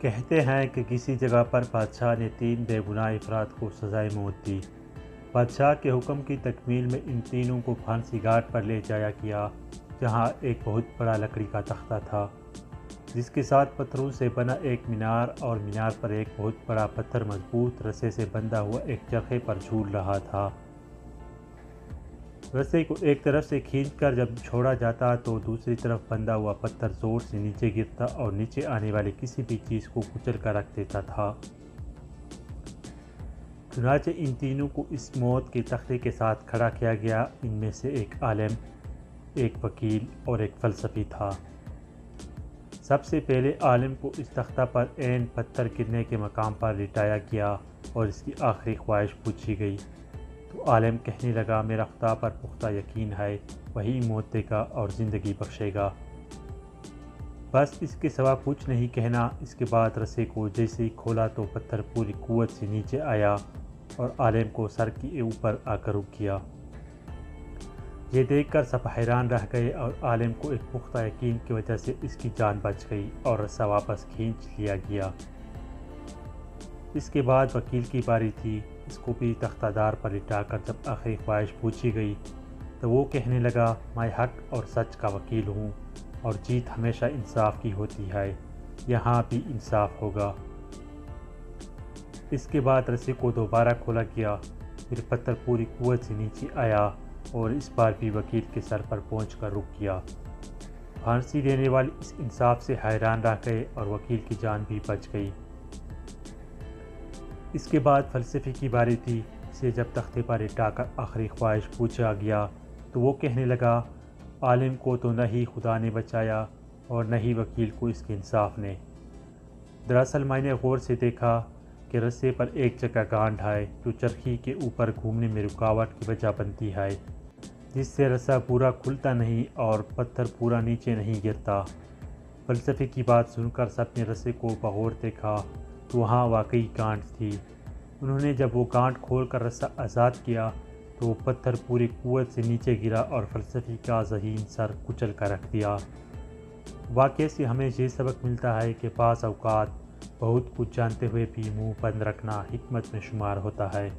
کہتے ہیں کہ کسی جگہ پر بادشاہ نے 3 بے گناہ افراد کو سزائے موت دی۔ بادشاہ کے حکم کی تکمیل میں ان تینوں کو پھانسی گھاٹ پر لے جایا گیا، جہاں ایک بہت بڑا لکڑی کا تختہ تھا، جس کے ساتھ پتھروں سے بنا ایک مینار اور مینار پر ایک بہت بڑا پتھر مضبوط رسے سے بندھا ہوا ایک چرخے پر جھول رہا تھا۔ رسے کو ایک طرف سے کھینچ کر جب چھوڑا جاتا تو دوسری طرف بندھا ہوا پتھر زور سے نیچے گرتا اور نیچے آنے والی کسی بھی چیز کو کچل کر رکھ دیتا تھا۔ چنانچہ ان تینوں کو اس موت کے تختے کے ساتھ کھڑا کیا گیا۔ ان میں سے ایک عالم، ایک وکیل اور ایک فلسفی تھا۔ سب سے پہلے عالم کو اس تختہ پر عین پتھر گرنے کے مقام پر لٹایا گیا اور اس کی آخری خواہش پوچھی گئی تو عالم کہنے لگا، میرا خدا پر پختہ یقین ہے، وہی موت دے گا اور زندگی بخشے گا، بس اس کے سوا کچھ نہیں کہنا۔ اس کے بعد رسے کو جیسے ہی کھولا تو پتھر پوری قوت سے نیچے آیا اور عالم کو سر کے اوپر آ کر رک گیا۔ یہ دیکھ کر سب حیران رہ گئے اور عالم کو ایک پختہ یقین کی وجہ سے اس کی جان بچ گئی اور رسا واپس کھینچ لیا گیا۔ اس کے بعد وکیل کی باری تھی۔ اس کو بھی تختہ دار پر لٹا کر جب آخری خواہش پوچھی گئی تو وہ کہنے لگا، میں حق اور سچ کا وکیل ہوں اور جیت ہمیشہ انصاف کی ہوتی ہے، یہاں بھی انصاف ہوگا۔ اس کے بعد رسے کو دوبارہ کھولا گیا، پھر پتھر پوری قوت سے نیچے آیا اور اس بار بھی وکیل کے سر پر پہنچ کر رک گیا۔ پھانسی دینے والے اس انصاف سے حیران رہ گئے اور وکیل کی جان بھی بچ گئی۔ اس کے بعد فلسفی کی باری تھی۔ اسے جب تختے پر لٹا کر آخری خواہش پوچھا گیا تو وہ کہنے لگا، عالم کو تو نہ ہی خدا نے بچایا اور نہ ہی وکیل کو اس کے انصاف نے۔ دراصل میں نے غور سے دیکھا کہ رسے پر ایک جگہ گانٹھ ہے جو چرخی کے اوپر گھومنے میں رکاوٹ کی وجہ بنتی ہے، جس سے رسا پورا کھلتا نہیں اور پتھر پورا نیچے نہیں گرتا۔ فلسفے کی بات سن کر سب نے رسے کو بغور دیکھا تو وہاں واقعی گانٹھ تھی۔ انہوں نے جب وہ گانٹھ کھول کر رسا آزاد کیا تو وہ پتھر پوری قوت سے نیچے گرا اور فلسفی کا ذہین سر کچل کر رکھ دیا۔ واقعے سے ہمیں یہ سبق ملتا ہے کہ بعض اوقات بہت کچھ جانتے ہوئے بھی منہ بند رکھنا حکمت میں شمار ہوتا ہے۔